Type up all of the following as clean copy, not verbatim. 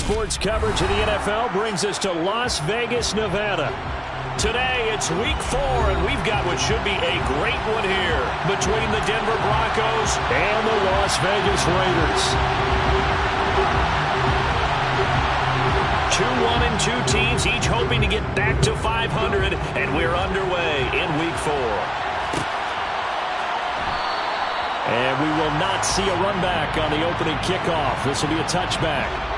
sports coverage of the NFL brings us to Las Vegas, Nevada. Today, it's week 4, and we've got what should be a great one here between the Denver Broncos and the Las Vegas Raiders. 2-1-2 teams, each hoping to get back to 500, and we're underway in week 4. And we will not see a run back on the opening kickoff. This will be a touchback.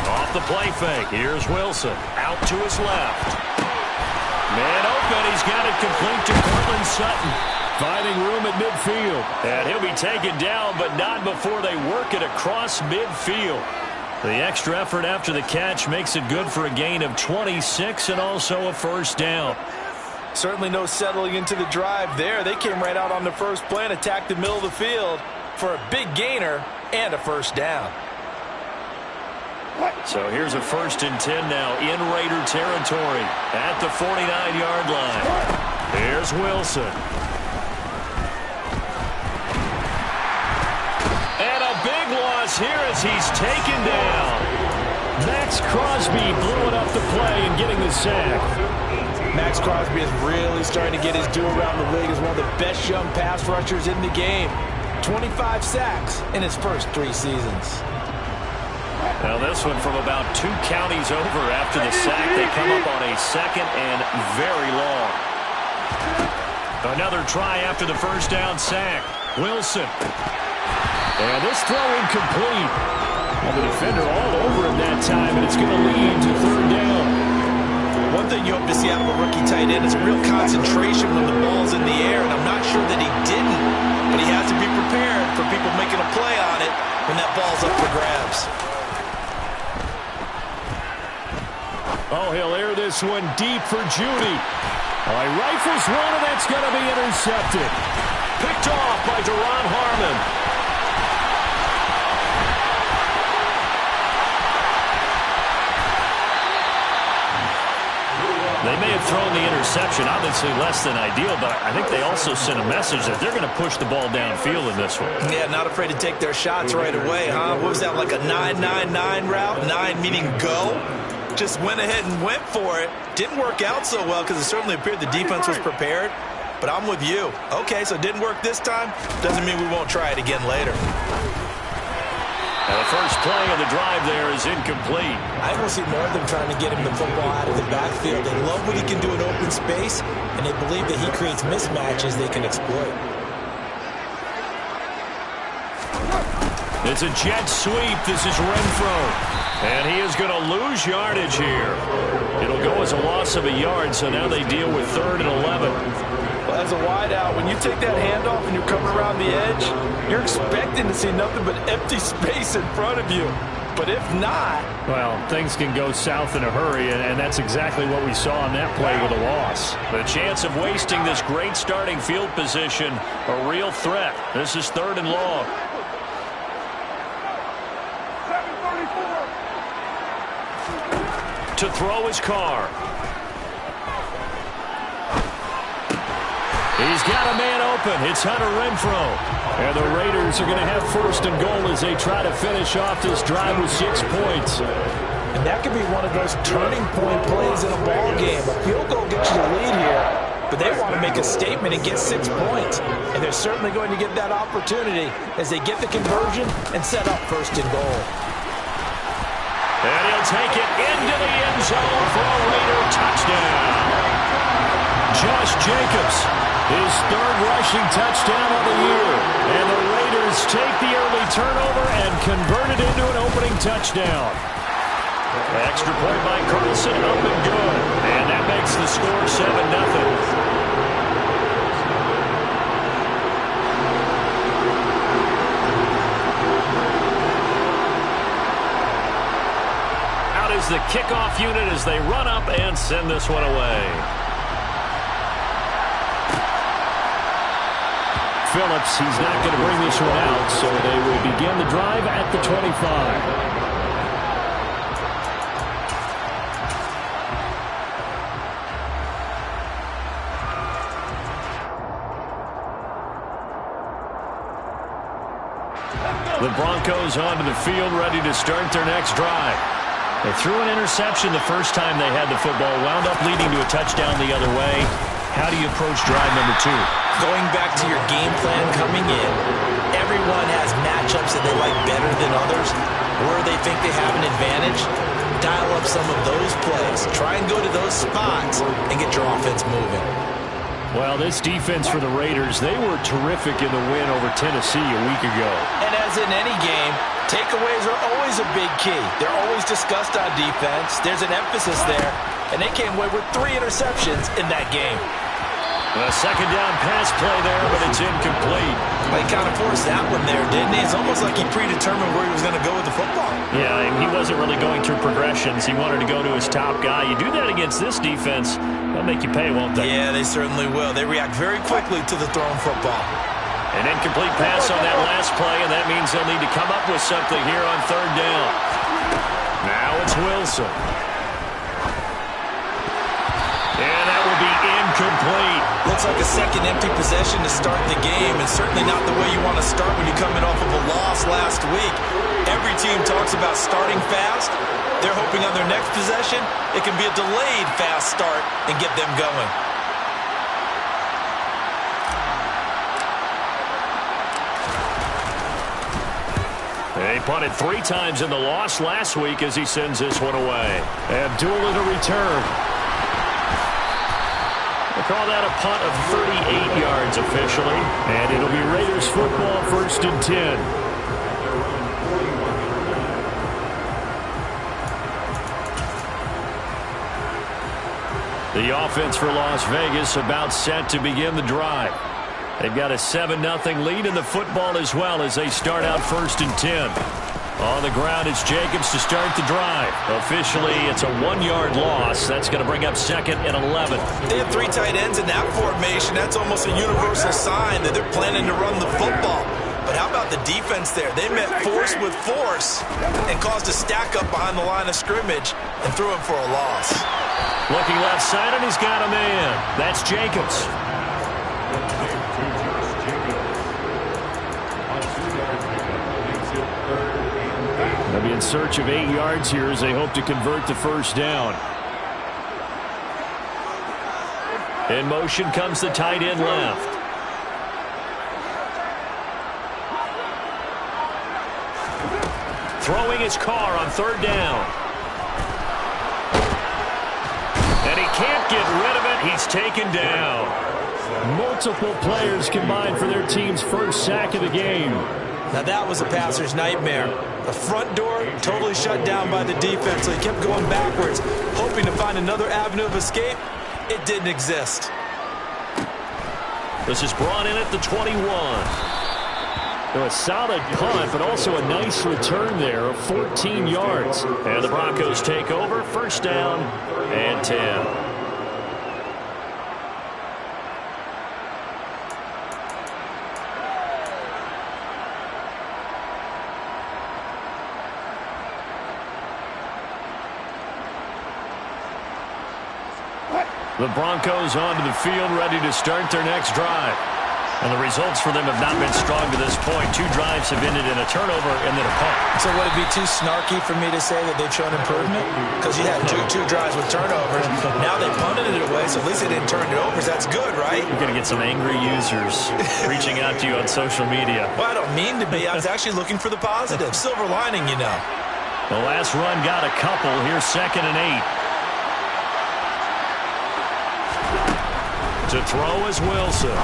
Off the play fake. Here's Wilson. Out to his left. Man open. He's got it complete to Cortland Sutton. Finding room at midfield. And he'll be taken down, but not before they work it across midfield. The extra effort after the catch makes it good for a gain of 26 and also a first down. Certainly no settling into the drive there. They came right out on the first play and attacked the middle of the field for a big gainer and a first down. So here's a 1st and 10 now in Raider territory at the 49-yard line. Here's Wilson. And a big loss here as he's taken down. Max Crosby blew it up the play and getting the sack. Max Crosby is really starting to get his due around the league as one of the best young pass rushers in the game. 25 sacks in his first 3 seasons. Now this one from about 2 counties over after the sack. They come up on a 2nd and very long. Another try after the first down sack. Wilson. And this throw incomplete. And the defender all over him that time, and it's going to lead to 3rd down. One thing you hope to see out of a rookie tight end is a real concentration when the ball's in the air, and I'm not sure that he didn't, but he has to be prepared for people making a play on it when that ball's up for grabs. Oh, he'll air this one deep for Judy. He rifles one, and that's going to be intercepted. Picked off by Deron Harmon. They may have thrown the interception, obviously less than ideal, but I think they also sent a message that they're going to push the ball downfield in this one. Yeah, not afraid to take their shots right away, huh? What was that, like a 9-9-9 route? 9 meaning go? Just went ahead and went for it. Didn't work out so well because it certainly appeared the defense was prepared. But I'm with you. Okay, so it didn't work this time. Doesn't mean we won't try it again later. Now the first play of the drive there is incomplete. I will see more of them trying to get him the football out of the backfield. They love what he can do in open space, and they believe that he creates mismatches they can exploit. It's a jet sweep. This is Renfro. And he is going to lose yardage here. It'll go as a loss of a yard, so now they deal with 3rd and 11. Well, as a wideout, when you take that handoff and you're coming around the edge, you're expecting to see nothing but empty space in front of you. But if not... Well, things can go south in a hurry, and that's exactly what we saw on that play with a loss. The chance of wasting this great starting field position, a real threat. This is 3rd and long. To throw his car. He's got a man open. It's Hunter Renfro. And the Raiders are going to have 1st and goal as they try to finish off this drive with 6 points. And that could be one of those turning point plays in a ball game. A field goal gets you the lead here, but they want to make a statement and get 6 points. And they're certainly going to get that opportunity as they get the conversion and set up 1st and goal. And he'll take it into the end zone for a Raider touchdown. Josh Jacobs, his 3rd rushing touchdown of the year. And the Raiders take the early turnover and convert it into an opening touchdown. Extra point by Carlson, up and good. And that makes the score 7-0. the kickoff unit as they run up and send this one away. Phillips, he's not going to bring this one out, so they will begin the drive at the 25. The Broncos onto the field, ready to start their next drive. They threw an interception the first time they had the football, wound up leading to a touchdown the other way. How do you approach drive number 2? Going back to your game plan coming in, everyone has matchups that they like better than others, where they think they have an advantage. Dial up some of those plays. Try and go to those spots and get your offense moving. Well, this defense for the Raiders, they were terrific in the win over Tennessee a week ago. And as in any game, takeaways are always a big key. They're always discussed on defense. There's an emphasis there, and they came away with 3 interceptions in that game. A second down pass play there, but it's incomplete. He kind of forced that one there, didn't he? It's almost like he predetermined where he was going to go with the football. Yeah, and he wasn't really going through progressions. He wanted to go to his top guy. You do that against this defense, they'll make you pay, won't they? Yeah, they certainly will. They react very quickly to the thrown football. An incomplete pass on that last play, and that means they'll need to come up with something here on third down. Now it's Wilson. And that will be incomplete. Looks like a second empty possession to start the game, and certainly not the way you want to start when you're coming off of a loss last week. Every team talks about starting fast. They're hoping on their next possession, it can be a delayed fast start and get them going. They punted 3 times in the loss last week as he sends this one away. Abdullah to return. They call that a punt of 38 yards officially. And it'll be Raiders football, 1st and 10. The offense for Las Vegas about set to begin the drive. They've got a 7-0 lead in the football as well as they start out 1st and 10. On the ground, it's Jacobs to start the drive. Officially, it's a 1-yard loss. That's going to bring up 2nd and 11. They have 3 tight ends in that formation. That's almost a universal sign that they're planning to run the football. But how about the defense there? They met force with force and caused a stack up behind the line of scrimmage and threw him for a loss. Looking left side, and he's got a man. That's Jacobs. They'll be in search of 8 yards here as they hope to convert the first down. In motion comes the tight end left. Throwing his car on 3rd down. And he can't get rid of it. He's taken down. Multiple players combined for their team's first sack of the game. Now that was a passer's nightmare. The front door totally shut down by the defense, so he kept going backwards, hoping to find another avenue of escape. It didn't exist. This is brought in at the 21. So a solid punt, but also a nice return there of 14 yards. And the Broncos take over, 1st down and 10. The Broncos onto the field, ready to start their next drive. And the results for them have not been strong to this point. 2 drives have ended in a turnover and then a punt. So would it be too snarky for me to say that they've shown improvement? Because you had two drives with turnovers. Now they punted it away, so at least they didn't turn it over. That's good, right? You're going to get some angry users reaching out to you on social media. Well, I don't mean to be. I was actually looking for the positive. Silver lining, you know. The last run got a couple. Here's 2nd and 8. To throw is Wilson.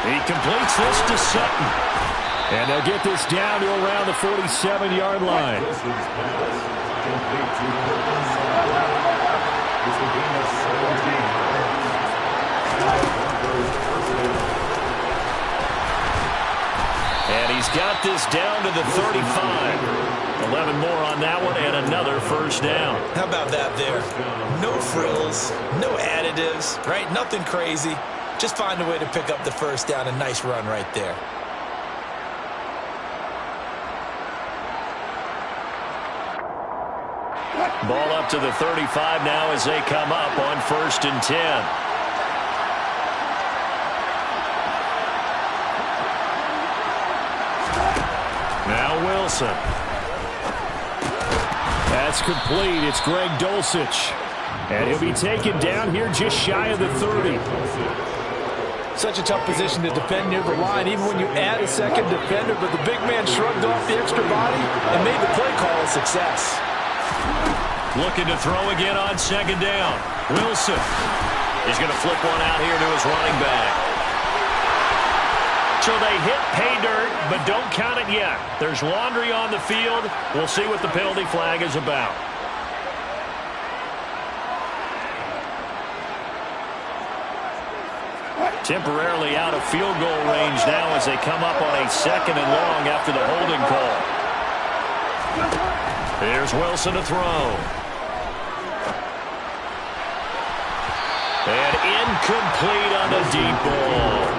He completes this to Sutton. And they'll get this down to around the 47-yard line. And he's got this down to the 35. 11 more on that one and another first down. How about that there? No frills, no additives, right? Nothing crazy. Just find a way to pick up the first down. A nice run right there. Ball up to the 35 now as they come up on 1st and 10. Now Wilson. That's complete. It's Greg Dulcich. And he'll be taken down here just shy of the 30. Such a tough position to defend near the line, even when you add a second defender, but the big man shrugged off the extra body and made the play call a success. Looking to throw again on 2nd down. Wilson. He's going to flip one out here to his running back. So they hit pay dirt, but don't count it yet. There's laundry on the field. We'll see what the penalty flag is about. Temporarily out of field goal range now as they come up on a 2nd and long after the holding call. Here's Wilson to throw. And incomplete on the deep ball.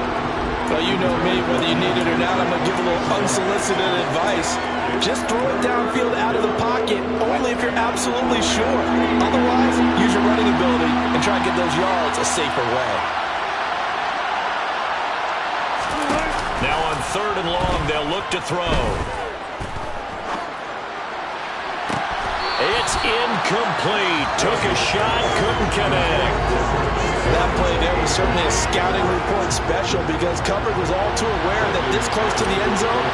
Well, you know me, whether you need it or not, I'm going to give a little unsolicited advice. Just throw it downfield out of the pocket, only if you're absolutely sure. Otherwise, use your running ability and try and get those yards a safer way. Now on 3rd and long, they'll look to throw. It's incomplete. Took a shot, couldn't connect. That play there was certainly a scouting report special because coverage was all too aware that this close to the end zone,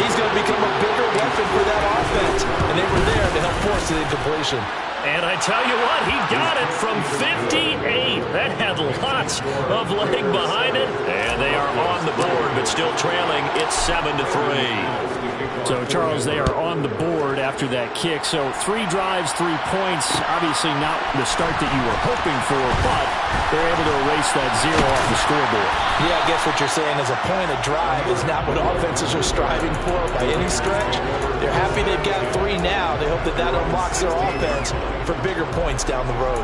he's going to become a bigger weapon for that offense. And they were there to help force the incompletion. And I tell you what, he got it from 58. That had lots of leg behind it. And they are on the board, but still trailing. It's 7-3. So, Charles, they are on the board after that kick. So 3 drives, 3 points. Obviously not the start that you were hoping for, but they're able to erase that 0 off the scoreboard. Yeah, I guess what you're saying is a point of drive is not what offenses are striving for by any stretch. They're happy they've got 3 now. They hope that that unlocks their offense for bigger points down the road.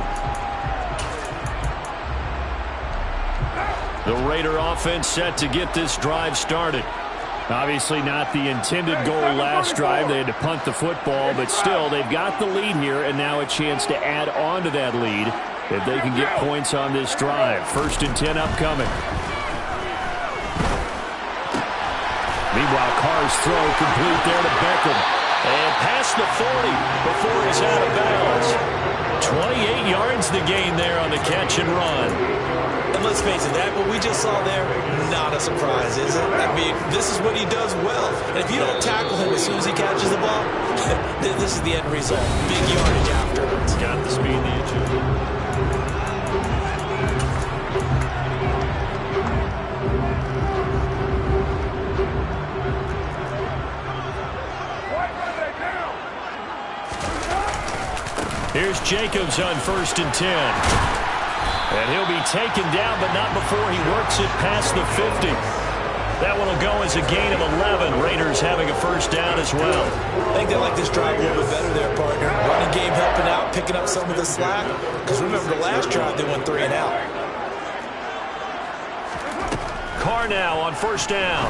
The Raider offense set to get this drive started. Obviously not the intended goal last drive. They had to punt the football, but still they've got the lead here and now a chance to add on to that lead if they can get points on this drive. 1st and 10 upcoming. Meanwhile, Carr's throw complete there to Beckham. And past the 40 before he's out of bounds. 28 yards the gain there on the catch and run. And let's face it, that what we just saw there, not a surprise, is it? I mean, this is what he does well. And if you don't tackle him as soon as he catches the ball, this is the end result. Big yardage afterwards. Got the speed, the agility. Here's Jacobs on 1st and 10. And he'll be taken down, but not before he works it past the 50. That one will go as a gain of 11. Raiders having a first down as well. I think they like this drive a little bit better there, partner. Running game helping out, picking up some of the slack. Because remember the last drive, they went 3 and out. Carr now on 1st down.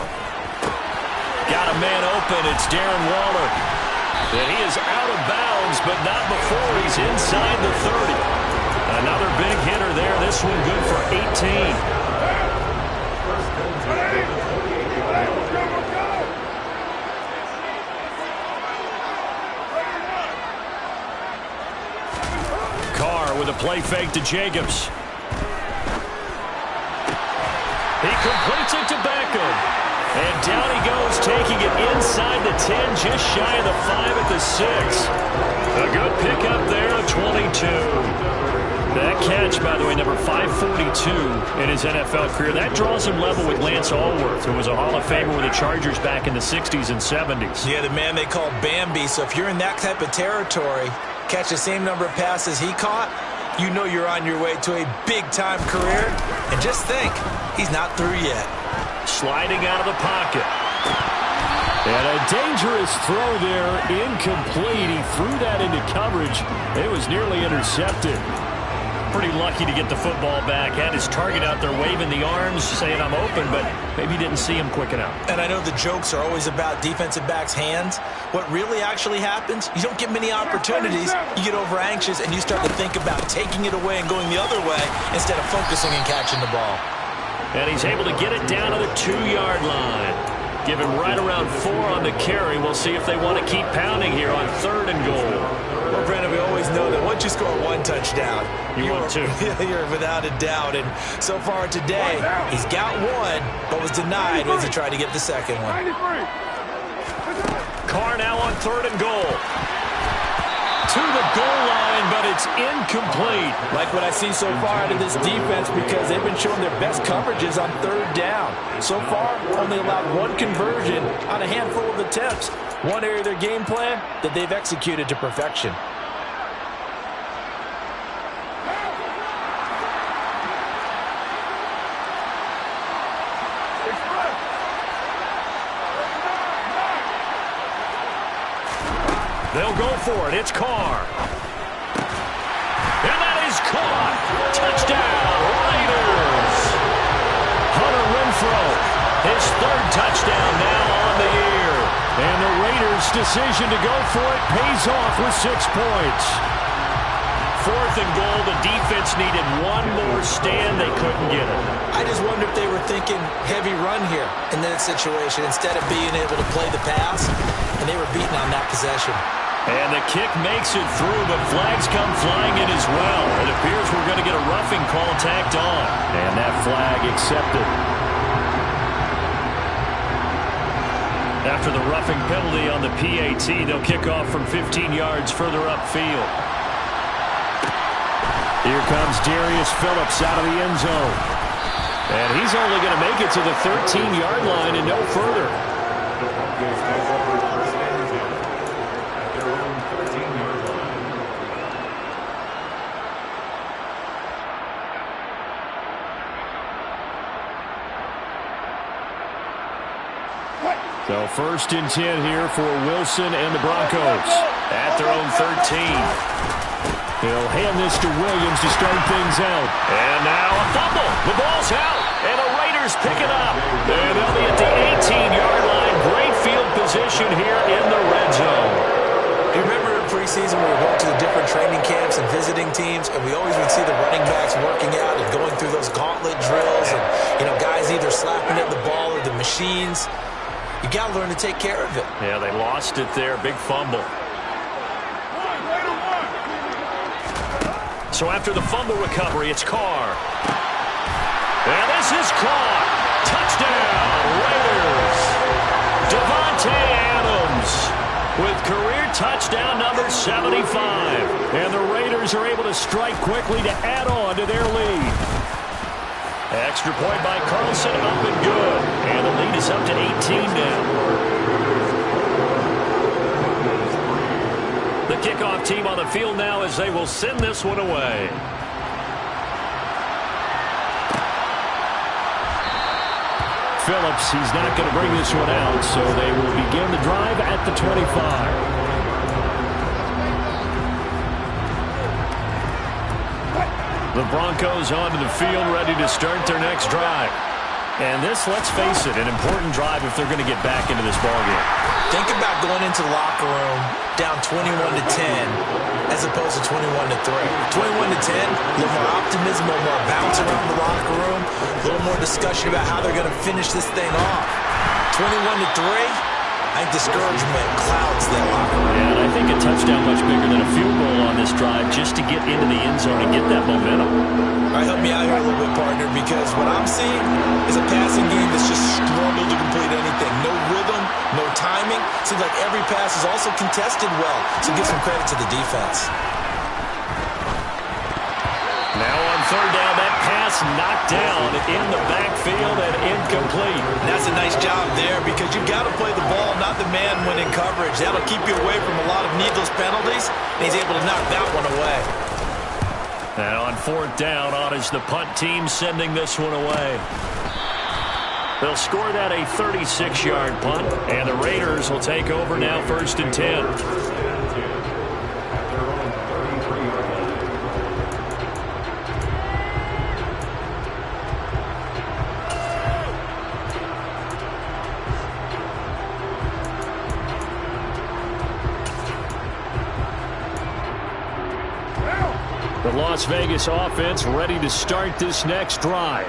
Got a man open. It's Darren Waller. And he is out of bounds, but not before he's inside the 30. Another big hitter there. This one good for 18. Carr with a play fake to Jacobs. He completes it to Beckham. And down he goes, taking it inside the 10, just shy of the 5 at the 6. A good pickup there of 22. That catch, by the way, number 542 in his NFL career. That draws him level with Lance Allworth, who was a Hall of Famer with the Chargers back in the 60s and 70s. Yeah, the man they call Bambi. So if you're in that type of territory, catch the same number of passes he caught, you know you're on your way to a big-time career. And just think, he's not through yet. Sliding out of the pocket. dangerous throw there, incomplete. He threw that into coverage. It was nearly intercepted. Pretty lucky to get the football back. Had his target out there waving the arms, saying I'm open, but maybe didn't see him quick enough. And I know the jokes are always about defensive backs' hands. What really actually happens, you don't get many opportunities. You get over anxious, and you start to think about taking it away and going the other way instead of focusing and catching the ball. And he's able to get it down to the 2-yard line. Give him right around 4 on the carry. We'll see if they want to keep pounding here on 3rd and goal. Well, Brandon, we always know that once you score 1 touchdown, want 2. You're without a doubt. And so far today, he's got 1, but was denied as he tried to get the second one. Carr now on 3rd and goal. To the goal line, but it's incomplete. Like what I see so far out of this defense, because they've been showing their best coverages on 3rd down. So far, only allowed 1 conversion on a handful of attempts. One area of their game plan that they've executed to perfection. They'll go for it. It's Carr. And that is caught. Touchdown, Raiders. Hunter Renfrow, his 3rd touchdown now on the year. And the Raiders' decision to go for it pays off with 6 points. 4th and goal. The defense needed 1 more stand. They couldn't get it. I just wonder if they were thinking heavy run here in that situation instead of being able to play the pass, and they were beaten on that possession. And the kick makes it through, but flags come flying in as well. It appears we're going to get a roughing call tacked on. And that flag accepted. After the roughing penalty on the PAT, they'll kick off from 15 yards further upfield. Here comes Darius Phillips out of the end zone. And he's only going to make it to the 13-yard line and no further. So 1st and 10 here for Wilson and the Broncos at their own 13. He'll hand this to Williams to start things out. And now a fumble. The ball's out. And the Raiders pick it up. And they'll be at the 18-yard line. Great field position here in the red zone. Do you remember in preseason we were going to the different training camps and visiting teams, and we always would see the running backs working out and going through those gauntlet drills and, guys either slapping at the ball or the machines. You got to learn to take care of it. Yeah, they lost it there. Big fumble. So after the fumble recovery, it's Carr. And this is caught. Touchdown, Raiders. Devontae Adams with career touchdown number 75. And the Raiders are able to strike quickly to add on to their lead. Extra point by Carlson, up and good. And the lead is up to 18 now. The kickoff team on the field now as they will send this one away. Phillips, he's not going to bring this one out, so they will begin the drive at the 25. The Broncos onto the field, ready to start their next drive. And this, let's face it, an important drive if they're going to get back into this ballgame. Think about going into the locker room down 21-10 as opposed to 21-3. 21-10, a little more optimism, a little more bounce around the locker room, a little more discussion about how they're going to finish this thing off. 21-3. I think discouragement clouds that locker room. Yeah, and I think a touchdown much bigger than a field goal on this drive just to get into the end zone and get that momentum. All right, help me out here a little bit, partner, because what I'm seeing is a passing game that's just struggled to complete anything. No rhythm, no timing. Seems like every pass is also contested well, so give some credit to the defense. Now on 3rd down, that pass knocked down in the backfield and incomplete. And that's a nice job there because you've got to play the ball, not the man when in coverage. That'll keep you away from a lot of needless penalties, and he's able to knock that one away. And on 4th down, on is the punt team sending this one away. They'll score that a 36-yard punt, and the Raiders will take over now 1st and 10. The Las Vegas offense ready to start this next drive.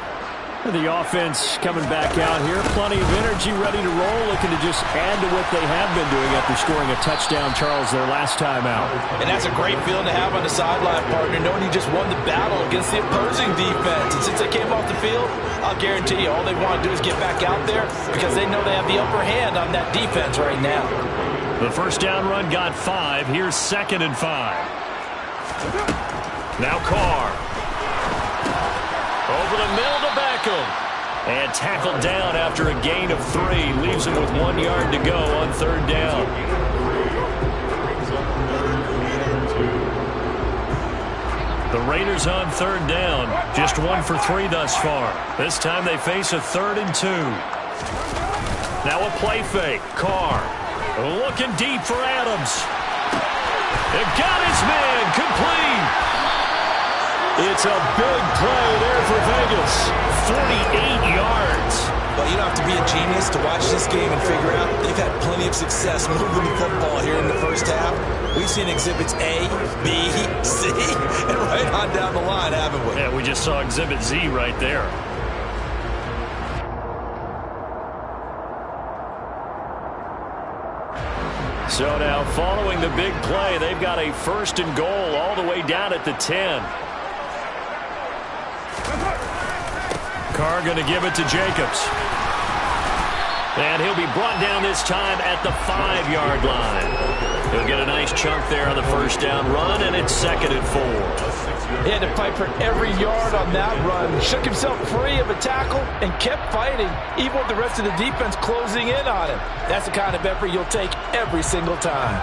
The offense coming back out here. Plenty of energy, ready to roll, looking to just add to what they have been doing after scoring a touchdown, Charles, their last time out. And that's a great feeling to have on the sideline, partner, knowing you just won the battle against the opposing defense. And since they came off the field, I'll guarantee you all they want to do is get back out there because they know they have the upper hand on that defense right now. The first down run got 5. Here's 2nd and 5. Now Carr. Over the middle to Beckham. And tackled down after a gain of 3. Leaves him with 1 yard to go on 3rd down. The Raiders on 3rd down. Just 1 for 3 thus far. This time they face a 3rd and 2. Now a play fake. Carr looking deep for Adams. It got his man complete. It's a big play there for Vegas. 48 yards. Well, you don't have to be a genius to watch this game and figure out they've had plenty of success moving the football here in the first half. We've seen exhibits A, B, C, and right on down the line, haven't we? Yeah, we just saw exhibit Z right there. So now following the big play, they've got a 1st and goal all the way down at the 10. Carr going to give it to Jacobs. And he'll be brought down this time at the 5-yard line. He'll get a nice chunk there on the first down run, and it's 2nd and 4. He had to fight for every yard on that run. Shook himself free of a tackle and kept fighting, even with the rest of the defense closing in on him. That's the kind of effort you'll take every single time.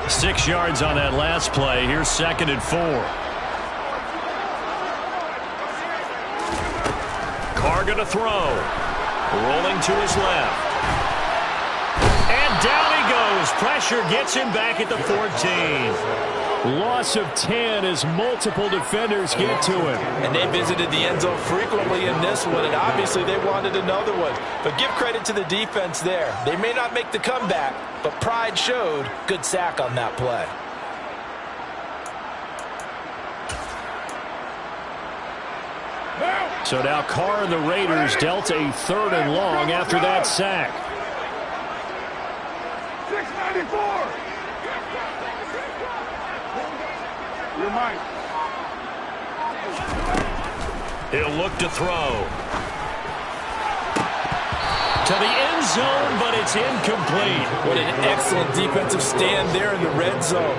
Six yards on that last play. Here's 2nd and 4. Carr going to throw. Rolling to his left. And down he goes. Pressure gets him back at the 14. Loss of 10 as multiple defenders get to him. And they visited the end zone frequently in this one, and obviously they wanted another one. But give credit to the defense there. They may not make the comeback, but pride showed. Good sack on that play. So now Carr and the Raiders dealt a 3rd and long after that sack. 694. You're mine. He'll look to throw. To the end zone, but it's incomplete. What an excellent defensive stand there in the red zone.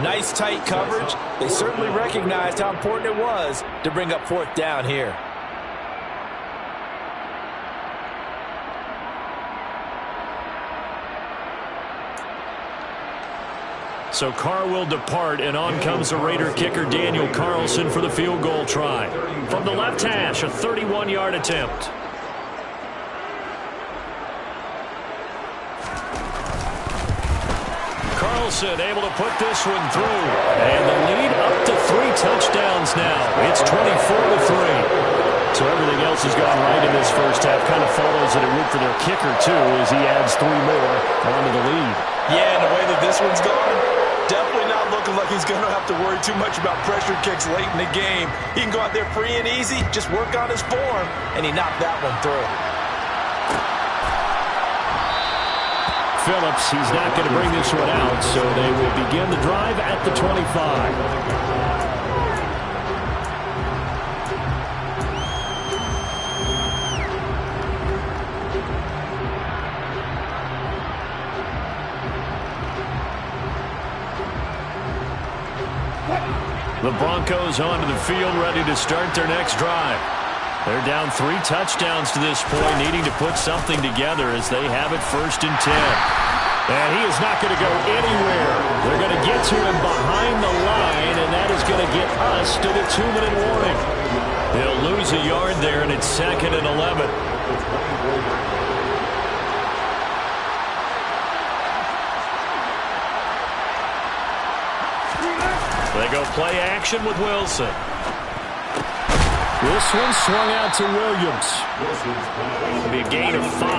Nice tight coverage. They certainly recognized how important it was to bring up 4th down here. So Carr will depart, and on comes the Raider kicker Daniel Carlson for the field goal try. From the left hash, a 31-yard attempt. Carlson able to put this one through. And the lead up to 3 touchdowns now. It's 24-3. So everything else has gone right in this first half. Kind of follows that it would for their kicker, too, as he adds 3 more onto the lead. Yeah, and the way that this one's gone, definitely not looking like he's going to have to worry too much about pressure kicks late in the game. He can go out there free and easy, just work on his form, and he knocked that one through. Phillips, he's not going to bring this one out, so they will begin the drive at the 25. The Broncos onto the field, ready to start their next drive. They're down 3 touchdowns to this point, needing to put something together as they have it 1st and 10. And he is not going to go anywhere. They're going to get to him behind the line, and that is going to get us to the 2-minute warning. They'll lose a yard there, and it's 2nd and 11. They go play action with Wilson. This one swung out to Williams. It'll be a gain of 5.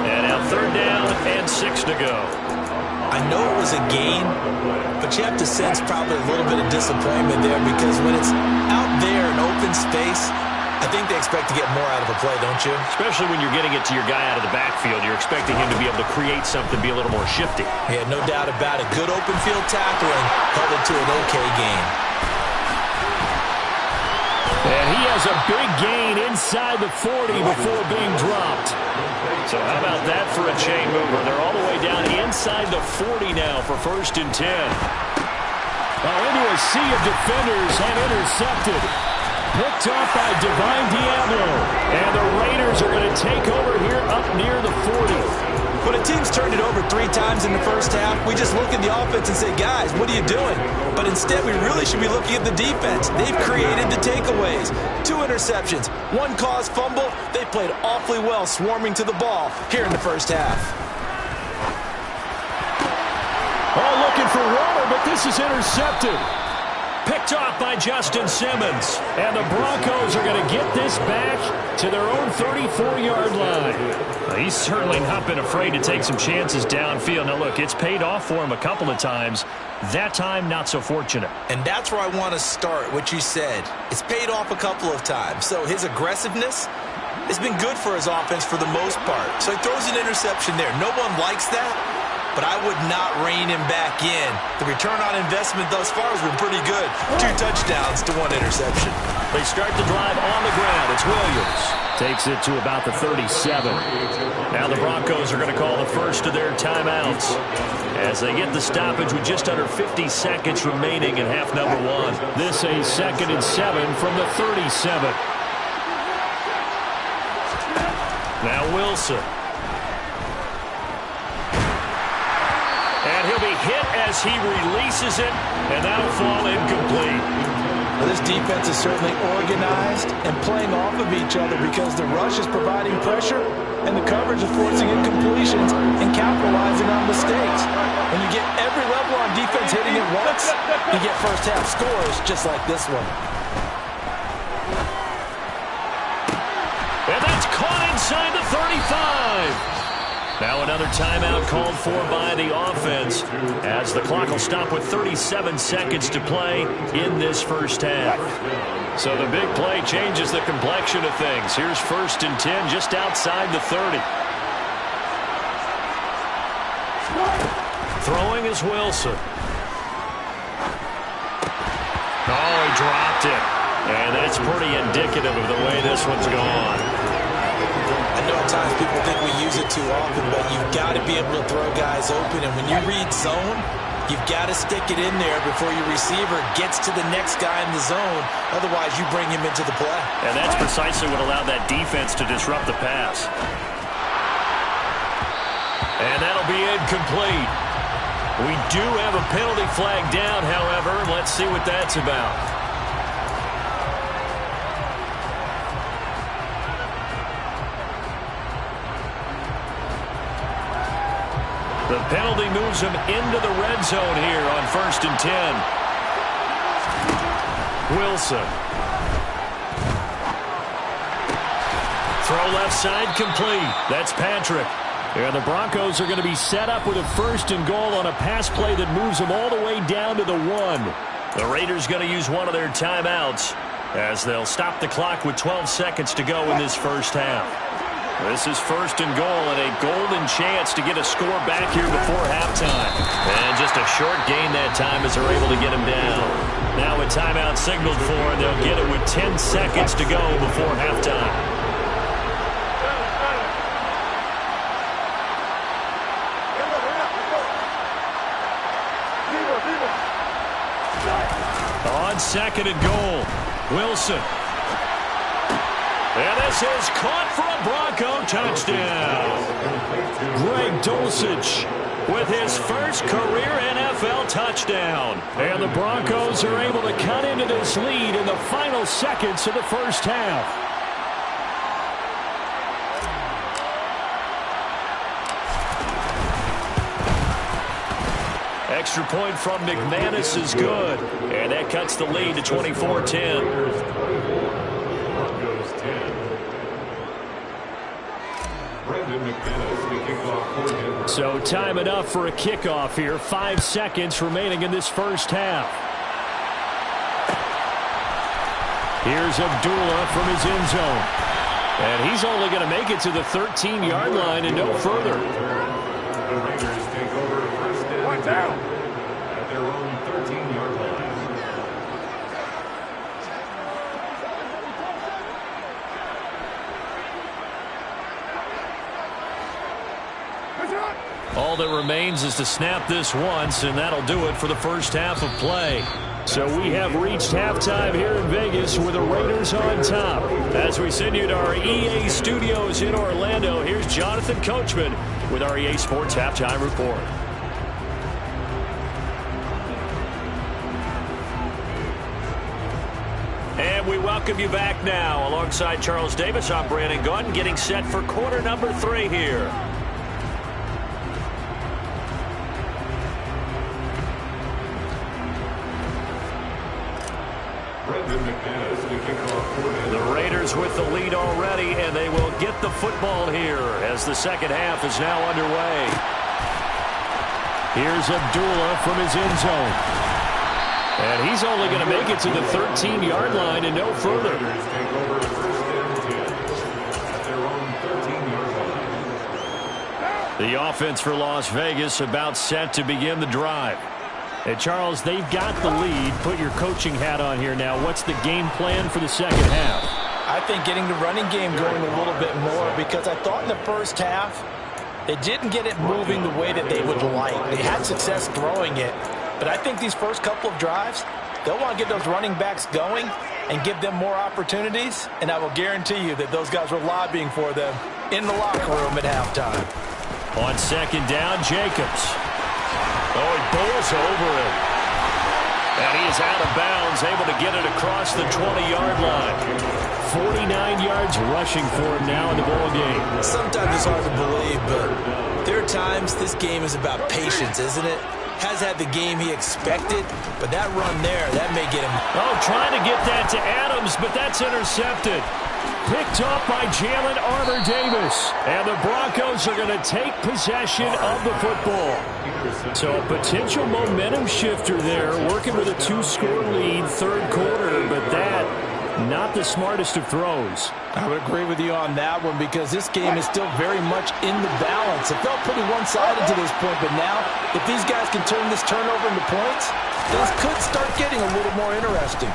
And now 3rd down and 6 to go. I know it was a gain, but you have to sense probably a little bit of disappointment there because when it's out there in open space, I think they expect to get more out of a play, don't you? Especially when you're getting it to your guy out of the backfield. You're expecting him to be able to create something, be a little more shifty. Yeah, no doubt about it. Good open field tackling held it to an okay gain. And he has a big gain inside the 40 before being dropped. So how about that for a chain mover? They're all the way down inside the 40 now for 1st and 10. Well, into a sea of defenders and intercepted. Picked off by Divine Diablo. And the Raiders are going to take over here up near the 40. When a team's turned it over 3 times in the first half, we just look at the offense and say, guys, what are you doing? But instead, we really should be looking at the defense. They've created the takeaways. 2 interceptions, 1 caused fumble. They played awfully well swarming to the ball here in the first half. Oh, looking for water, but this is intercepted. Picked off by Justin Simmons. And the Broncos are going to get this back to their own 34-yard line. He's certainly not been afraid to take some chances downfield. Now, look, it's paid off for him a couple of times. That time, not so fortunate. And that's where I want to start, what you said. It's paid off a couple of times. So his aggressiveness has been good for his offense for the most part. So he throws an interception there. No one likes that. But I would not rein him back in. The return on investment thus far has been pretty good. 2 touchdowns to 1 interception. They start the drive on the ground. It's Williams. Takes it to about the 37. Now the Broncos are going to call the first of their timeouts as they get the stoppage with just under 50 seconds remaining in half number 1. This a 2nd and 7 from the 37. Now Wilson. And he'll be hit as he releases it, and that'll fall incomplete. Well, this defense is certainly organized and playing off of each other because the rush is providing pressure and the coverage is forcing incompletions and capitalizing on mistakes. When you get every level on defense hitting it once, you get first-half scores just like this one. And that's caught inside the 35. Now another timeout called for by the offense as the clock will stop with 37 seconds to play in this first half. So the big play changes the complexion of things. Here's 1st and 10 just outside the 30. Throwing is Wilson. Oh, he dropped it. And that's pretty indicative of the way this one's gone. I know at times people think we use it too often, but you've got to be able to throw guys open. And when you read zone, you've got to stick it in there before your receiver gets to the next guy in the zone. Otherwise, you bring him into the play. And that's precisely what allowed that defense to disrupt the pass. And that'll be incomplete. We do have a penalty flag down, however. Let's see what that's about. The penalty moves him into the red zone here on 1st and 10. Wilson. Throw left side complete. That's Patrick. And the Broncos are going to be set up with a 1st and goal on a pass play that moves them all the way down to the 1. The Raiders going to use one of their timeouts as they'll stop the clock with 12 seconds to go in this first half. This is 1st and goal and a golden chance to get a score back here before halftime. And just a short gain that time as they're able to get him down. Now a timeout signaled for, and they'll get it with 10 seconds to go before halftime. On 2nd and goal, Wilson. And this is caught for a Bronco touchdown. Greg Dulcich with his first career NFL touchdown. And the Broncos are able to cut into this lead in the final seconds of the first half. Extra point from McManus is good. And that cuts the lead to 24-10. So time enough for a kickoff here. 5 seconds remaining in this first half. Here's Abdullah from his end zone. And he's only going to make it to the 13-yard line and no further. The Raiders take over first down at their own 13-yard line. All that remains is to snap this once, and that'll do it for the first half of play. So we have reached halftime here in Vegas with the Raiders on top. As we send you to our EA studios in Orlando, here's Jonathan Coachman with our EA Sports Halftime Report. And we welcome you back now. Alongside Charles Davis, I'm Brandon Gunn, getting set for quarter number 3 here. The Raiders with the lead already, and they will get the football here as the second half is now underway. Here's Abdullah from his end zone. And he's only going to make it to the 13-yard line and no further. The offense for Las Vegas about set to begin the drive. Hey, Charles, they've got the lead. Put your coaching hat on here now. What's the game plan for the second half? I think getting the running game going a little bit more, because I thought in the first half they didn't get it moving the way that they would like. They had success throwing it, but I think these first couple of drives, they'll want to get those running backs going and give them more opportunities, and I will guarantee you that those guys were lobbying for them in the locker room at halftime. On second down, Jacobs. Oh, he bowls over it. And he is out of bounds, able to get it across the 20-yard line. 49 yards rushing for him now in the ball game. Sometimes it's hard to believe, but there are times this game is about patience, isn't it? Has had the game he expected, but that run there, that may get him. Oh, trying to get that to Adams, but that's intercepted. Picked off by Jalen Armour-Davis. And the Broncos are going to take possession of the football. So a potential momentum shifter there, working with a 2-score lead, third quarter, but that, not the smartest of throws. I would agree with you on that one, because this game is still very much in the balance. It felt pretty one-sided to this point, but now, if these guys can turn this turnover into points, things could start getting a little more interesting.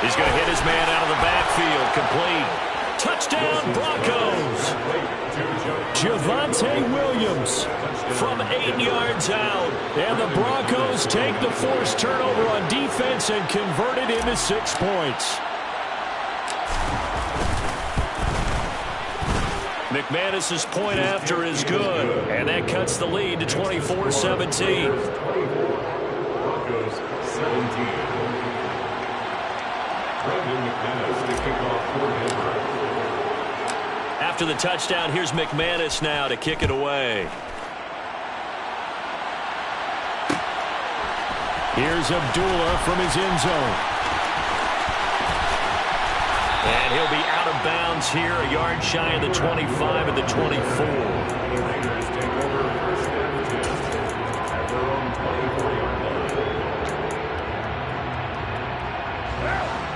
He's going to hit his man out of the backfield, complete. Touchdown, Broncos! Javonte Williams from 8 yards out. And the Broncos take the forced turnover on defense and convert it into 6 points. McManus's point after is good. And that cuts the lead to 24-17. Broncos 17. After the touchdown, here's McManus now to kick it away. Here's Abdullah from his end zone. And he'll be out of bounds here, a yard shy of the 25 and the 24.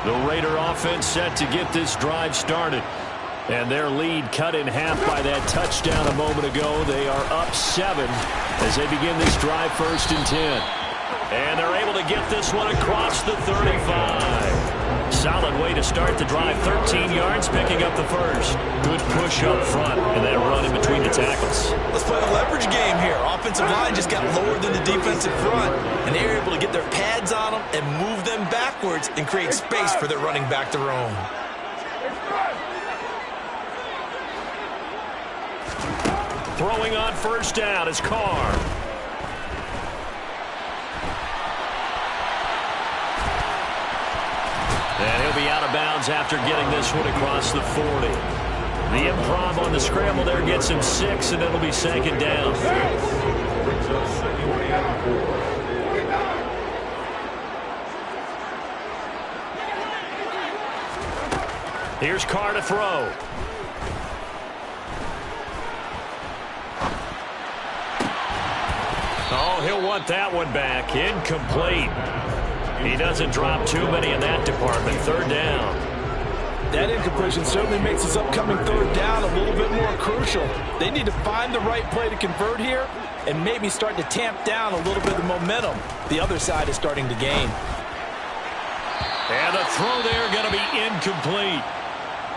The Raider offense set to get this drive started. And their lead cut in half by that touchdown a moment ago. They are up 7 as they begin this drive, 1st and 10. And they're able to get this one across the 35. Solid way to start the drive. 13 yards, picking up the first. Good push up front and that run in between the tackles. Let's play the leverage game here. Offensive line just got lower than the defensive front, and they were able to get their pads on them and move them backwards and create space for their running back to roam. Throwing on first down is Carr. And he'll be out of bounds after getting this one across the 40. The improv on the scramble there gets him 6, and it'll be second down. Here's Carr to throw. Oh, he'll want that one back. Incomplete. He doesn't drop too many in that department. Third down. That incompletion certainly makes this upcoming third down a little bit more crucial. They need to find the right play to convert here and maybe start to tamp down a little bit of momentum the other side is starting to gain. And the throw there going to be incomplete.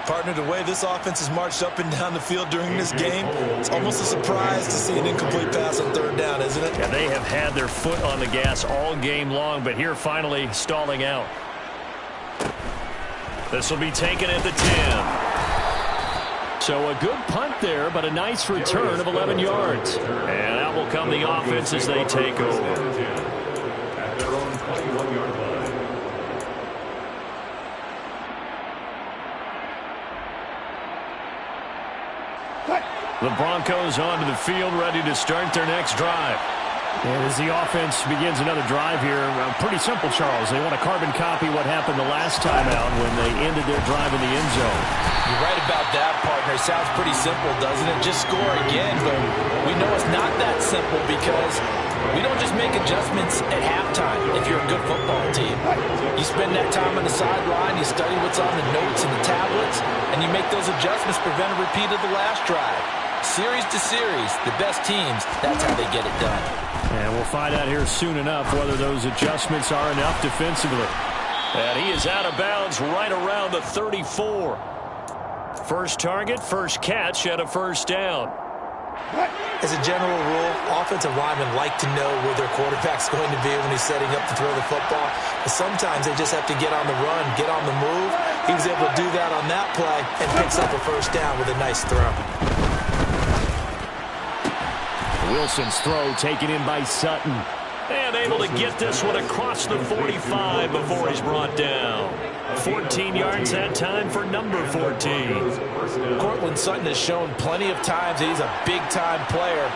Partner, the way this offense has marched up and down the field during this game, it's almost a surprise to see an incomplete pass on third down, isn't it? Yeah, they have had their foot on the gas all game long, but here finally stalling out. This will be taken at the 10. So a good punt there, but a nice return of 11 yards. And out will come the offense as they take over. At their own 21-yard line. The Broncos onto the field, ready to start their next drive. And as the offense begins another drive here, pretty simple, Charles. They want to carbon copy what happened the last time out when they ended their drive in the end zone. You're right about that, partner. It sounds pretty simple, doesn't it? Just score again, but we know it's not that simple because we don't just make adjustments at halftime if you're a good football team. You spend that time on the sideline, you study what's on the notes and the tablets, and you make those adjustments, prevent a repeat of the last drive. Series to series, the best teams, that's how they get it done. And we'll find out here soon enough whether those adjustments are enough defensively. And he is out of bounds right around the 34. First target, first catch, and a first down. As a general rule, offensive linemen like to know where their quarterback's going to be when he's setting up to throw the football. But sometimes they just have to get on the run, get on the move. He was able to do that on that play and picks up a first down with a nice throw. Wilson's throw taken in by Sutton. And able to get this one across the 45 before he's brought down. 14 yards that time for number 14. Cortland Sutton has shown plenty of times that he's a big-time player,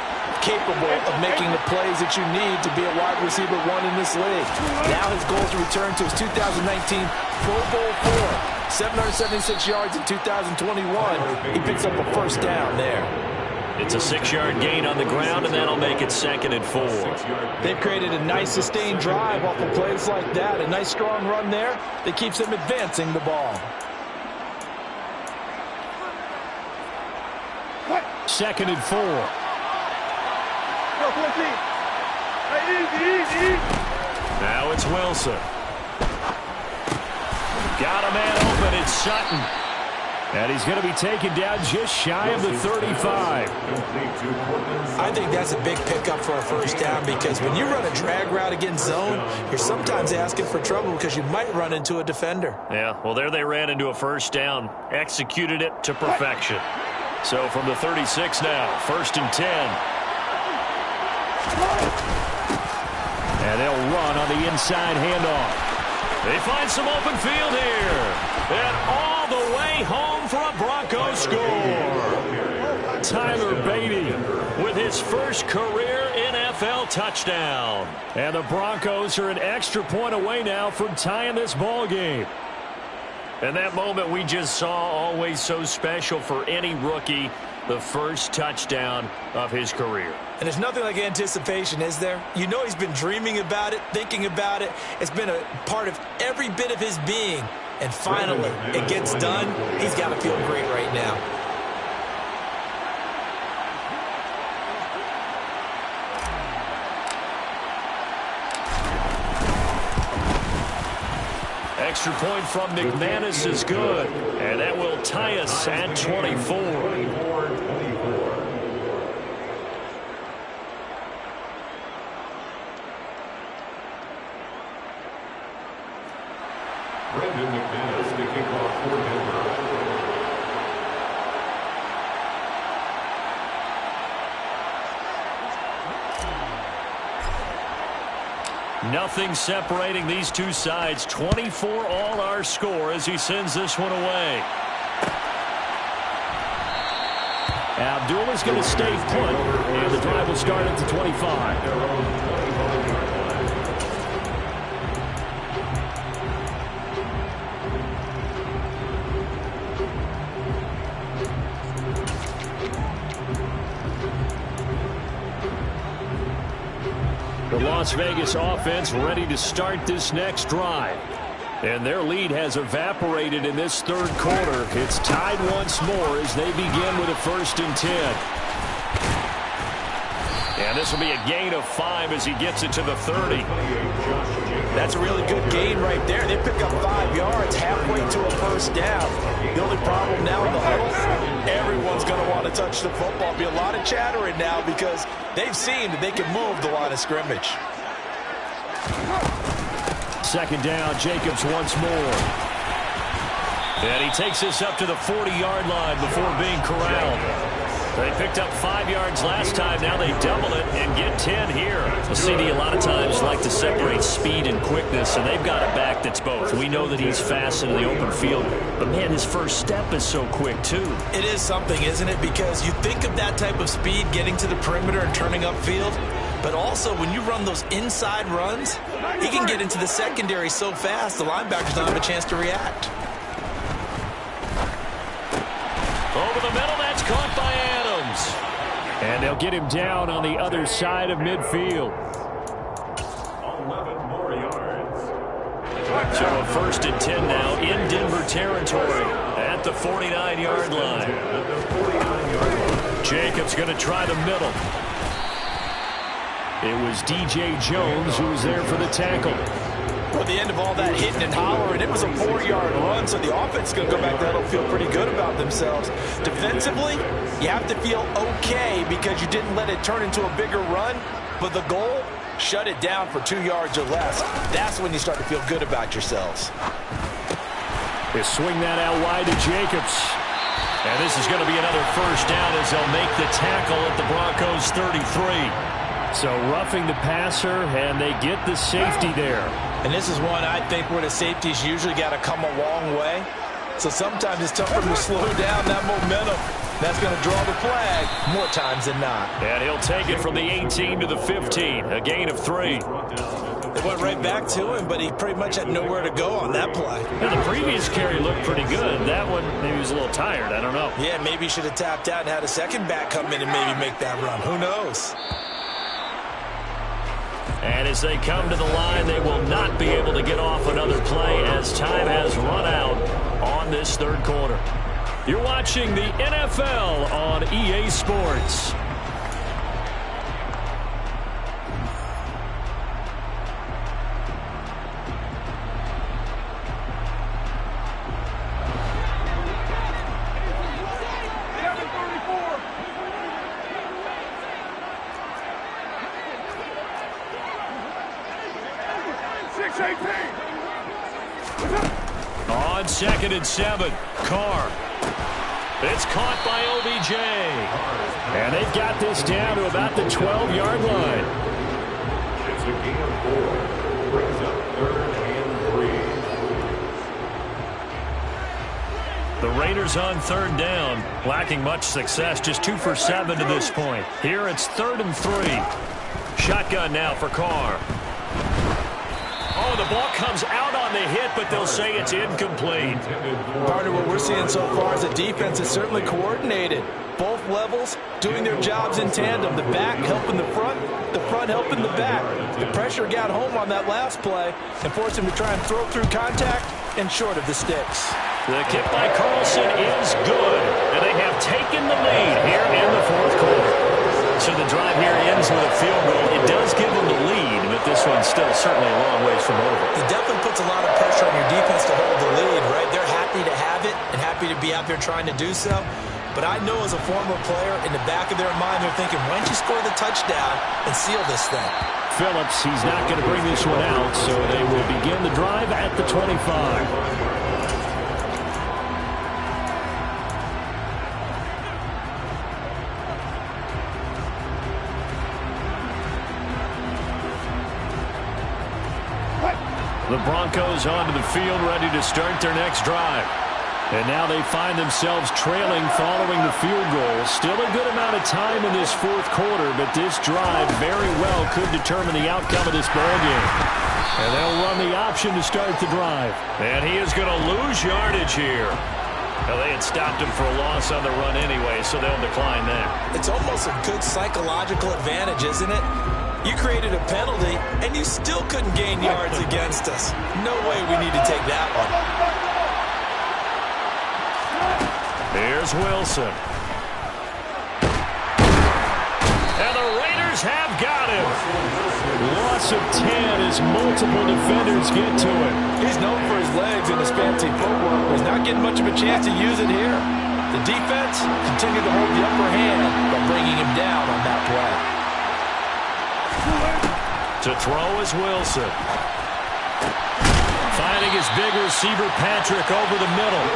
capable of making the plays that you need to be a wide receiver one in this league. Now his goal is to return to his 2019 Pro Bowl 4. 776 yards in 2021. He picks up a first down there. It's a 6-yard gain on the ground, and that'll make it 2nd and 4. They've created a nice sustained drive off of plays like that. A nice strong run there that keeps them advancing the ball. 2nd and 4. Now it's Wilson. Got a man open. It's Sutton. And he's going to be taken down just shy of the 35. I think that's a big pickup for a first down because when you run a drag route against zone, you're sometimes asking for trouble because you might run into a defender. Yeah, well, there they ran into a first down. Executed it to perfection. So from the 36 now, 1st and 10. And they'll run on the inside handoff. They find some open field here. And all the way home for a Broncos score. Tyler Beatty with his first career NFL touchdown. And the Broncos are an extra point away now from tying this ball game. And that moment we just saw, always so special for any rookie, the first touchdown of his career. And there's nothing like anticipation, is there? You know he's been dreaming about it, thinking about it. It's been a part of every bit of his being. And finally, it gets done. He's got to feel great right now. Extra point from McManus is good. And that will tie us at 24. Brandon McManus, the kickoff for Denver. Nothing separating these two sides. 24 all our score as he sends this one away. Abdul is going to stay put, and the drive will start at the 25. The Las Vegas offense ready to start this next drive. And their lead has evaporated in this third quarter. It's tied once more as they begin with a 1st and 10. And this will be a gain of 5 as he gets it to the 30. That's a really good gain right there. They pick up 5 yards halfway to a 1st down. The only problem now in the huddle, everyone's going to want to touch the football. Be a lot of chattering now because they've seen that they can move the line of scrimmage. 2nd down, Jacobs once more. And he takes this up to the 40-yard line before being corralled. They picked up 5 yards last time. Now they double it and get 10 here. Well, CD, a lot of times like to separate speed and quickness, and they've got a back that's both. We know that he's fast into the open field, but, man, his first step is so quick, too. It is something, isn't it? Because you think of that type of speed getting to the perimeter and turning upfield, but also when you run those inside runs, he can get into the secondary so fast the linebackers don't have a chance to react. Over the middle, that's caught by Adams. And they'll get him down on the other side of midfield. 11 more yards. So a 1st and 10 now in Denver territory at the 49-yard line. Jacobs going to try the middle. It was DJ Jones who was there for the tackle. Well, at the end of all that hitting and hollering, it was a 4-yard run, so the offense is going to go back there and feel pretty good about themselves. Defensively, you have to feel okay because you didn't let it turn into a bigger run, but the goal, shut it down for 2 yards or less. That's when you start to feel good about yourselves. They swing that out wide to Jacobs. And this is going to be another 1st down as they'll make the tackle at the Broncos' 33. So roughing the passer, and they get the safety there. And this is one, I think, where the safeties usually got to come a long way. So sometimes it's tougher to slow down that momentum. That's going to draw the flag more times than not. And he'll take it from the 18 to the 15, a gain of 3. They went right back to him, but he pretty much had nowhere to go on that play. Now, the previous carry looked pretty good. That one, maybe he was a little tired. I don't know. Yeah, maybe he should have tapped out and had a second back come in and maybe make that run. Who knows? And as they come to the line, they will not be able to get off another play as time has run out on this third quarter. You're watching the NFL on EA Sports. On 2nd and 7, Carr. It's caught by OBJ. And they've got this down to about the 12-yard line. It's a gain of 4. Brings up 3rd and 3. The Raiders on 3rd down, lacking much success, just 2 for 7 to this point. Here it's 3rd and 3. Shotgun now for Carr. Oh, the ball comes out on the hit, but they'll say it's incomplete. Partner, what we're seeing so far is the defense is certainly coordinated. Both levels doing their jobs in tandem. The back helping the front helping the back. The pressure got home on that last play and forced him to try and throw through contact and short of the sticks. The kick by Carlson is good, and they have taken the lead here in the 4th quarter. So the drive here ends with a field goal. It does give them the lead, but this one's still certainly a long ways from over. It definitely puts a lot of pressure on your defense to hold the lead, right? They're happy to have it and happy to be out there trying to do so. But I know as a former player, in the back of their mind, they're thinking, why don't you score the touchdown and seal this thing? Phillips, he's not going to bring this one out, so they will begin the drive at the 25. The Broncos onto the field, ready to start their next drive. And now they find themselves trailing following the field goal. Still a good amount of time in this fourth quarter, but this drive very well could determine the outcome of this ballgame. And they'll run the option to start the drive. And he is going to lose yardage here. Well, they had stopped him for a loss on the run anyway, so they'll decline that. It's almost a good psychological advantage, isn't it? You created a penalty, and you still couldn't gain yards against us. No way we need to take that one. Here's Wilson. And the Raiders have got him. Loss of 10 as multiple defenders get to him. He's known for his legs and his fancy footwork. He's not getting much of a chance to use it here. The defense continued to hold the upper hand by bringing him down on that play. To throw is Wilson. Finding his big receiver, Patrick, over the middle.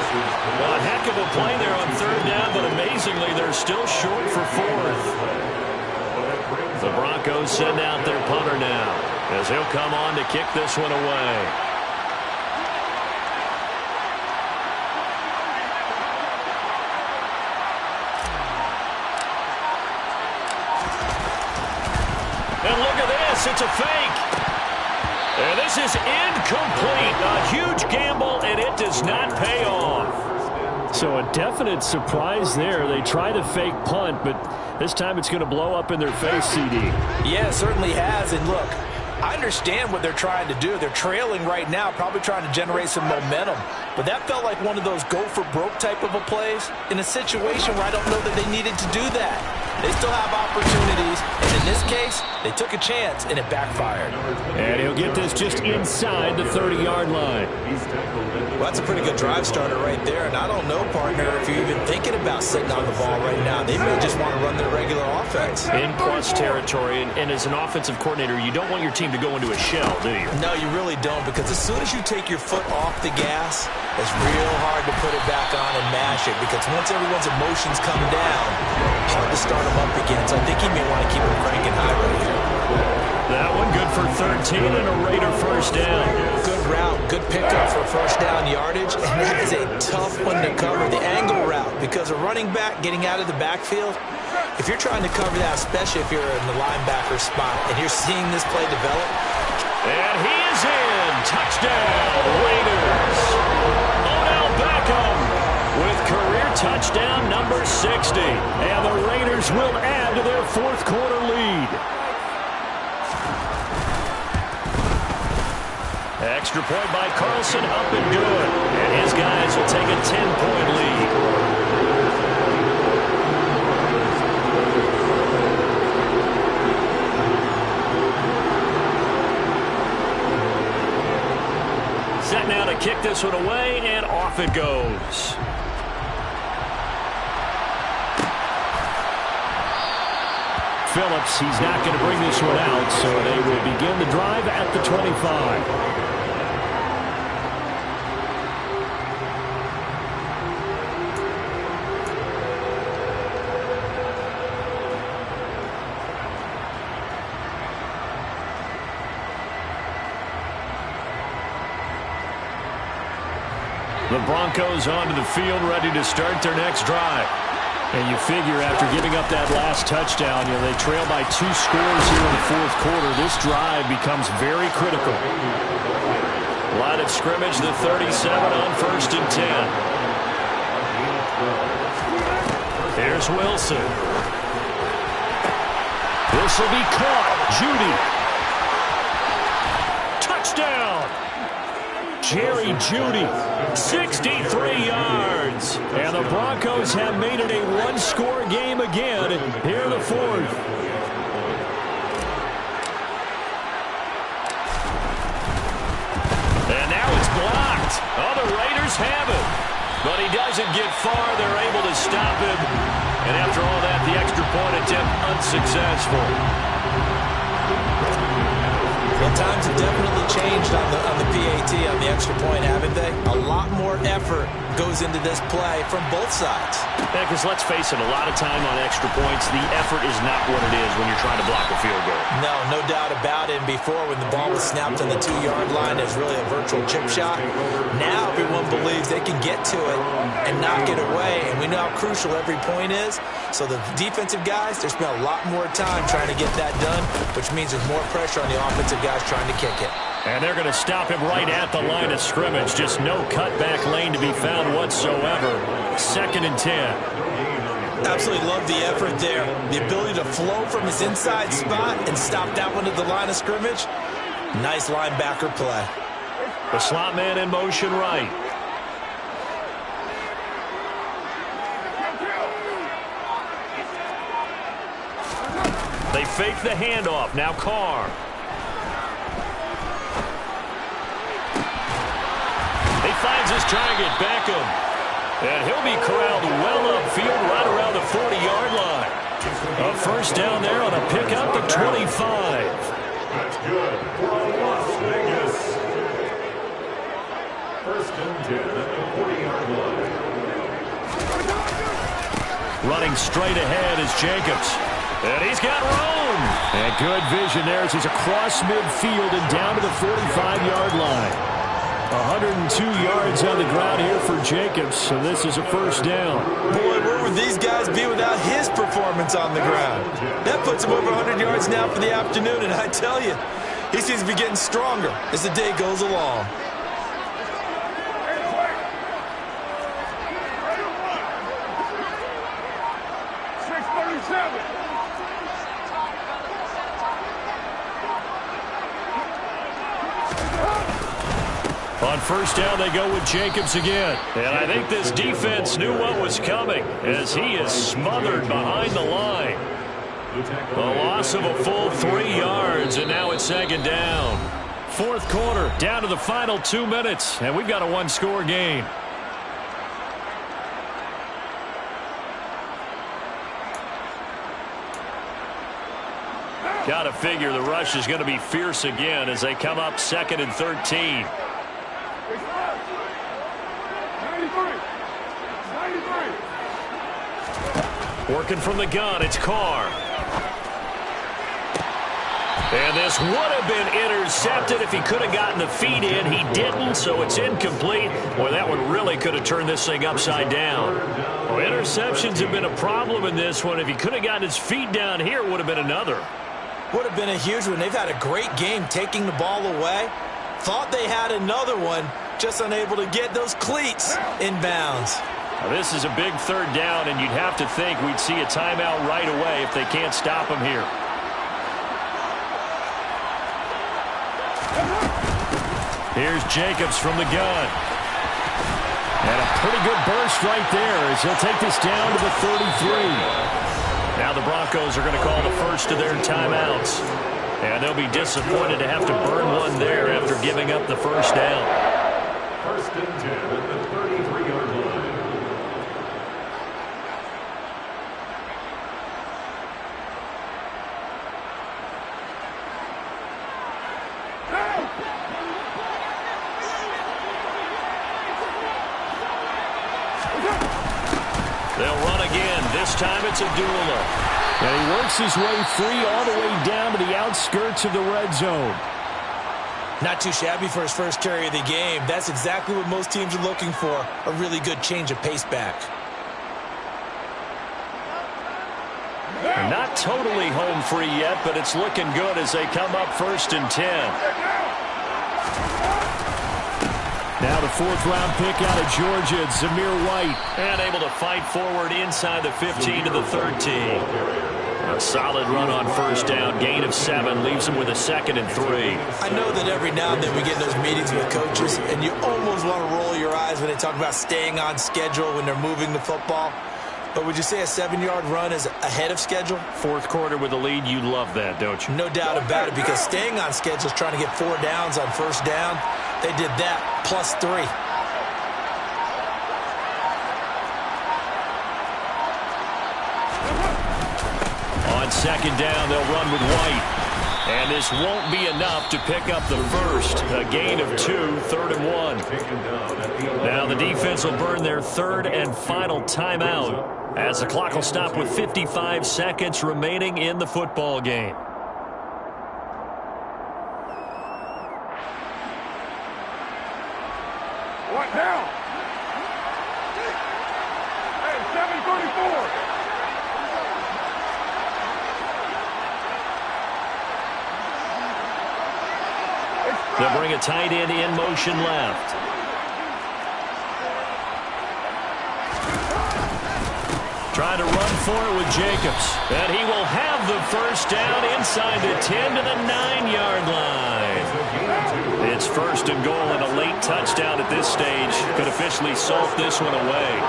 Well, a heck of a play there on third down, but amazingly, they're still short for fourth. The Broncos send out their punter now, as he'll come on to kick this one away. And look at this, it's a fake. And this is incomplete. A huge gamble, and it does not pay off. So a definite surprise there. They try the fake punt, but this time it's going to blow up in their face, CD. Yeah, it certainly has. And look, I understand what they're trying to do. They're trailing right now, probably trying to generate some momentum. But that felt like one of those go-for-broke type of a plays in a situation where I don't know that they needed to do that. They still have opportunities, and in this case, they took a chance, and it backfired. And he'll get this just inside the 30-yard line. Well, that's a pretty good drive starter right there, and I don't know, partner, if you're even thinking about sitting on the ball right now. They may just want to run their regular offense. In plus territory, and as an offensive coordinator, you don't want your team to go into a shell, do you? No, you really don't, because as soon as you take your foot off the gas, it's real hard to put it back on and mash it, because once everyone's emotions come down, it's hard to start them up again. So I think he may want to keep them cranking high right here. That one good for 13 and a Raider first down. Good route, good pickup for first down yardage, and that is a tough one to cover, the angle route, because a running back getting out of the backfield, if you're trying to cover that, especially if you're in the linebacker spot, and you're seeing this play develop. And he is in. Touchdown, Raiders. Odell Beckham with career touchdown number 60. And the Raiders will add to their fourth quarter lead. Extra point by Carlson, up and good. And his guys will take a 10-point lead. Set now to kick this one away, and off it goes. Phillips, he's not going to bring this one out, so they will begin the drive at the 25. The Broncos onto the field, ready to start their next drive. And you figure after giving up that last touchdown, they trail by 2 scores here in the fourth quarter. This drive becomes very critical. Line of scrimmage, the 37 on 1st and 10. Here's Wilson. This will be caught. Judy. Touchdown. Jerry Judy, 63 yards. And the Broncos have made it a one-score game again here in the fourth. And now it's blocked. Oh, the Raiders have it. But he doesn't get far. They're able to stop him. And after all that, the extra point attempt unsuccessful. Well, times have definitely changed on the PAT, on the extra point, haven't they? A lot more effort goes into this play from both sides. Yeah, because let's face it, a lot of time on extra points, the effort is not what it is when you're trying to block a field goal. No doubt about it. And before, when the ball was snapped on the 2-yard line, it was really a virtual chip shot. Now everyone believes they can get to it and knock it away, and we know how crucial every point is. So the defensive guys, they spend a lot more time trying to get that done, which means there's more pressure on the offensive guys trying to kick it. And they're going to stop him right at the line of scrimmage. Just no cutback lane to be found whatsoever. 2nd and 10. Absolutely love the effort there. The ability to flow from his inside spot and stop that one at the line of scrimmage. Nice linebacker play. The slot man in motion right. They fake the handoff. Now Carr. He finds his target, Beckham. And he'll be corralled well upfield right around the 40-yard line. A first down there on a pickup at 25. That's good for Las Vegas. 1st and 10 at the 40-yard line. Running straight ahead is Jacobs. And he's got room. And good vision there as he's across midfield and down to the 45-yard line. 102 yards on the ground here for Jacobs, so this is a first down. Boy, where would these guys be without his performance on the ground? That puts him over 100 yards now for the afternoon, and I tell you, he seems to be getting stronger as the day goes along. On first down, they go with Jacobs again. And I think this defense knew what was coming as he is smothered behind the line. A loss of a full 3 yards, and now it's 2nd down. 4th quarter, down to the final 2 minutes, and we've got a 1-score game. Got to figure the rush is going to be fierce again as they come up 2nd and 13. Working from the gun, it's Carr. And this would have been intercepted if he could have gotten the feet in. He didn't, so it's incomplete. Boy, that one really could have turned this thing upside down. Well, interceptions have been a problem in this one. If he could have gotten his feet down here, it would have been another. Would have been a huge one. They've had a great game taking the ball away. Thought they had another one, just unable to get those cleats in bounds. Now, this is a big 3rd down, and you'd have to think we'd see a timeout right away if they can't stop him here. Here's Jacobs from the gun. And a pretty good burst right there as he'll take this down to the 33. Now the Broncos are going to call the first of their timeouts. And they'll be disappointed to have to burn one there after giving up the first down. 1st and 10 at the 33-yard line. They'll run again. This time it's Abdullah. And he works his way free all the way down to the outskirts of the red zone. Not too shabby for his first carry of the game. That's exactly what most teams are looking for, a really good change of pace back. Not totally home free yet, but it's looking good as they come up 1st and 10. Now the 4th-round pick out of Georgia, Zamir White. And able to fight forward inside the 15 to the 13. A solid run on first down, gain of 7, leaves them with a 2nd and 3. I know that every now and then we get those meetings with coaches, and you almost want to roll your eyes when they talk about staying on schedule when they're moving the football. But would you say a 7-yard run is ahead of schedule? 4th quarter with a lead, you love that, don't you? No doubt about it, because staying on schedule is trying to get 4 downs on first down. They did that, plus 3. On 2nd down, they'll run with White. And this won't be enough to pick up the first. A gain of 2, 3rd and 1. Now the defense will burn their 3rd and final timeout as the clock will stop with 55 seconds remaining in the football game. What now? Hey, 7:34. They'll bring a tight end in motion left. Trying to run for it with Jacobs. And he will have the first down inside the 10 to the 9-yard line. It's 1st and goal and a late touchdown at this stage could officially salt this one away.